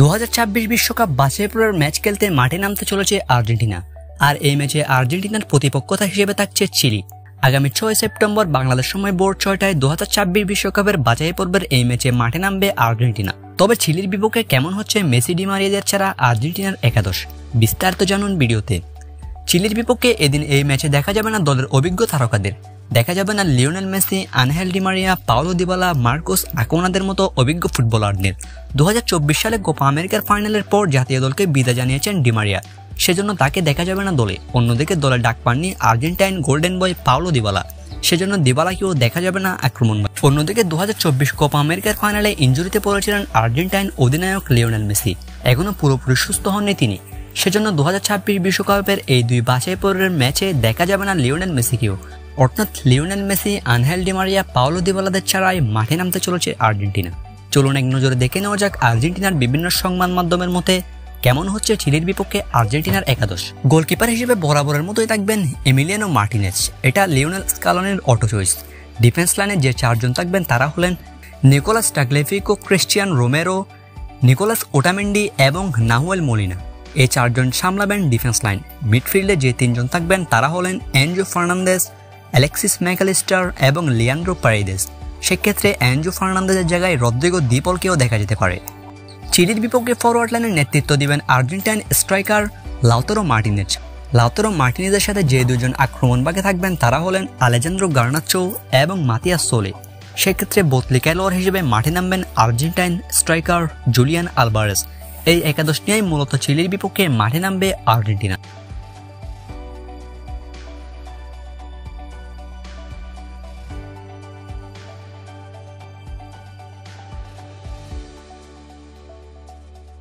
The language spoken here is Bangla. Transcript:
2026 বিশ্বকাপ বাছাই পর্বের ম্যাচ খেলতে মাঠে নামতে চলেছে আর্জেন্টিনা। আর এই ম্যাচে আর্জেন্টিনার প্রতিপক্ষতা হিসেবে থাকছে চিলি। আগামী 6 সেপ্টেম্বর বাংলাদেশ সময় ভোর 6টায় 2026 বিশ্বকাপের বাছাই পর্বের এই ম্যাচে মাঠে নামবে আর্জেন্টিনা। তবে চিলির বিপক্ষে কেমন হচ্ছে মেসি ডি মারিয়াদের ছাড়া আর্জেন্টিনার একাদশ, বিস্তারিত জানুন ভিডিওতে। চিলির বিপক্ষে এদিন এই ম্যাচে দেখা যাবে না দলের অভিজ্ঞ তারকাদের, দেখা যাবে না Lionel Messi, Angel Di Maria, Paulo Dybala, Marcos আকুনাদের মতো অভিজ্ঞ ফুটবলারদের। 2024 সালে কোপা আমেরিকার ফাইনালের পর জাতীয় দলকে বিদায় জানিয়েছেন ডি মারিয়া, সেজন্য তাকে দেখা যাবে না দলে। অন্যদিকে দলে ডাক পাননি Argentine golden boy Paulo Dybala, সেজন্য দিবালাকেও দেখা যাবে না আক্রমণ। অন্যদিকে 2024 কোপা আমেরিকার ফাইনালে ইনজুরিতে পড়েছিলেন আর্জেন্টাইন অধিনায়ক লিওনেল মেসি, এখনো পুরোপুরি সুস্থ হননি তিনি, সেজন্য 2026 বিশ্বকাপের এই দুই বাছাই পর্বের ম্যাচে দেখা যাবে না লিওনেল মেসিকেও। অর্থাৎ Lionel Messi, Angel Di Maria, Paulo দিবালাদের ছাড়াই মাঠে নামতে চলেছে আর্জেন্টিনা। চলুন এক নজরে দেখে নেওয়া যাক আর্জেন্টিনার বিভিন্ন সংবাদ মাধ্যমের মতে কেমন হচ্ছে চিলির বিপক্ষে আর্জেন্টিনার একাদশ। গোলকিপার হিসেবে বরাবরের মতোই থাকবেন এমিলিয়ানো মার্টিনেজ, এটা লিওনেল স্কালোনির অটো চয়েস। ডিফেন্স লাইনে যে চারজন থাকবেন তারা হলেন Nicolas Tagliafico, Cristian Romero, Nicolas Otamendi এবং নাহুয়েল মোলিনা। এই চারজন সামলাবেন ডিফেন্স লাইন। মিডফিল্ডে যে তিনজন থাকবেন তারা হলেন এনজো ফার্নান্দেজ, অ্যালেক্সিস ম্যাকালিস্টার এবং লিয়ান্ড্রো পারেদেস। সেক্ষেত্রে এনজো ফার্নান্দেজের জায়গায় রদ্রিগো দি পলকেও দেখা যেতে পারে। চিলির বিপক্ষে ফরওয়ার্ড লাইনের নেতৃত্ব দিবেন Argentine striker Lautaro Martinez. Lautaro মার্টিনেজের সাথে যে দুজন আক্রমণভাগে থাকবেন তারা হলেন আলেজান্দ্রো গার্নাচো এবং মাতিয়াস সোলে। সেক্ষেত্রে বদলি খেলোয়াড় হিসেবে মাঠে নামবেন আর্জেন্টাইন স্ট্রাইকার জুলিয়ান আলভারেজ। এই একাদশ নিয়েই মূলত চিলির বিপক্ষে মাঠে নামবে আর্জেন্টিনা।